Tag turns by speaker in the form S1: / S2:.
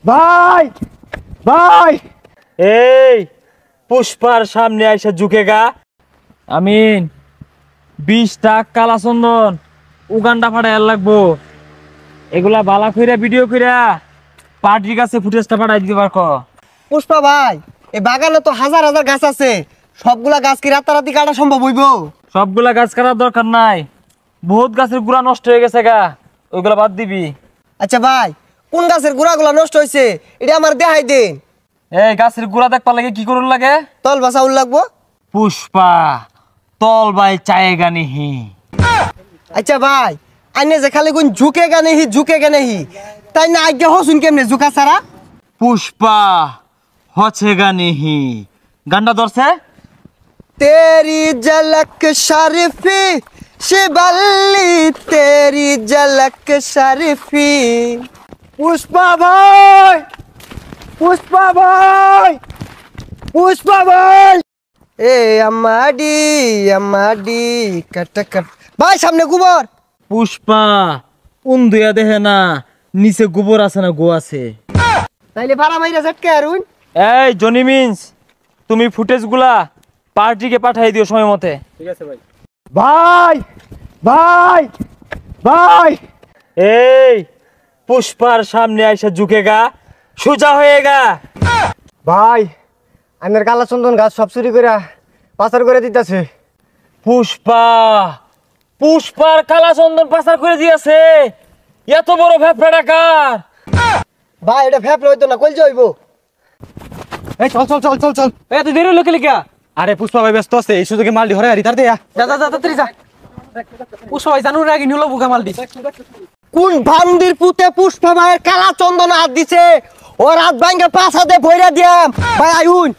S1: ভাই ভাই
S2: এই পুষ্পার সামনে আইসা ঝুঁকেগা। আমিন 20টা কালা চন্দন উগান্ডা ফাটাই লাগবো। এগুলা বালা কইরা ভিডিও কইরা পার্টির কাছে ফুটেজটা পাঠাই দিতে পারকো।
S1: পুষ্পা ভাই, এই বাগানে তো হাজার হাজার গাছ আছে, সবগুলা গাছ কি রাতারাতি কাটা সম্ভব হইব?
S2: সবগুলা গাছ কাটার দরকার নাই, বহুত গাছের গুড়া নষ্ট হয়ে গেছে গা, ওইগুলা বাদ দিবি।
S1: আচ্ছা ভাই, কোন গাছের গুড়াগুলা নষ্ট হয়েছে এটা আমার দেখাই দিন।
S2: এই গাছের গুড়া দেখবার লাগে কি করুন লাগে?
S1: তল বাসাউল লাগবো।
S2: পুষ্পা তল বাই চায়েগা নিহি।
S1: আচ্ছা ভাই, আইনে যে খালি কোন ঝুঁকে গানে হি তাই না আজ্ঞা হসুন কেমনে ঝুঁকা ছাড়া?
S2: পুষ্পা হছেগা নিহি গান্ডা ধরছে।
S1: তেরি ঝলক শরফি শিবল্লি, তেরি ঝলক শরফি। পুষ্পা ভাই, পুষ্পা ভাই, পুষ্পা ভাই, এ আমাডি কট কট। ভাই সামনে গোবর।
S2: পুষ্পা উন্দুয়া দেহে না, নিচে গোবর আছে না গো আছে।
S1: তাইলে ভাড়া মাইরা ঝটকে আরুন।
S2: এই জনি মিন্স, তুমি ফুটেজগুলা পার্টিকে পাঠাই দিও সময় মতে।
S1: ঠিক আছে ভাই।
S2: ভাই ভাই ভাই, এই পুষ্পার সামনে আইসা ঝুঁকেগা, সোজা হয়েগা।
S1: ভাই আমার কালা চন্দন গাছ সব চুরি করে পাচার করে দিতেছে।
S2: পুষ্পা পুষ্পার কালা চন্দন পাচার করে দিয়েছে, এত বড় ভ্যাপড়া ডাকার।
S1: ভাই এটা ফেপলে হইতো না, কইল যাইব।
S3: এই চল চল চল চল চল,
S2: এত দেরি হলো লিখা।
S3: আরে পুষ্পা ভাই ব্যস্ত আছে, এই সুযোগে মাল দি হরে আরি তার দেয়া।
S2: যা যা যা তাড়াতাড়ি যা। পুষ্পা ভাই জানুর আগে নিলো বুকা মাল দি।
S1: কোন ভান্দির পুতে পুষ্পা ভাইয়ের কালা চন্দন হাত দিছে, ও রাত ভাঙ্গে পাছাতে ভইরা দিয়াম। ভাই আইউন।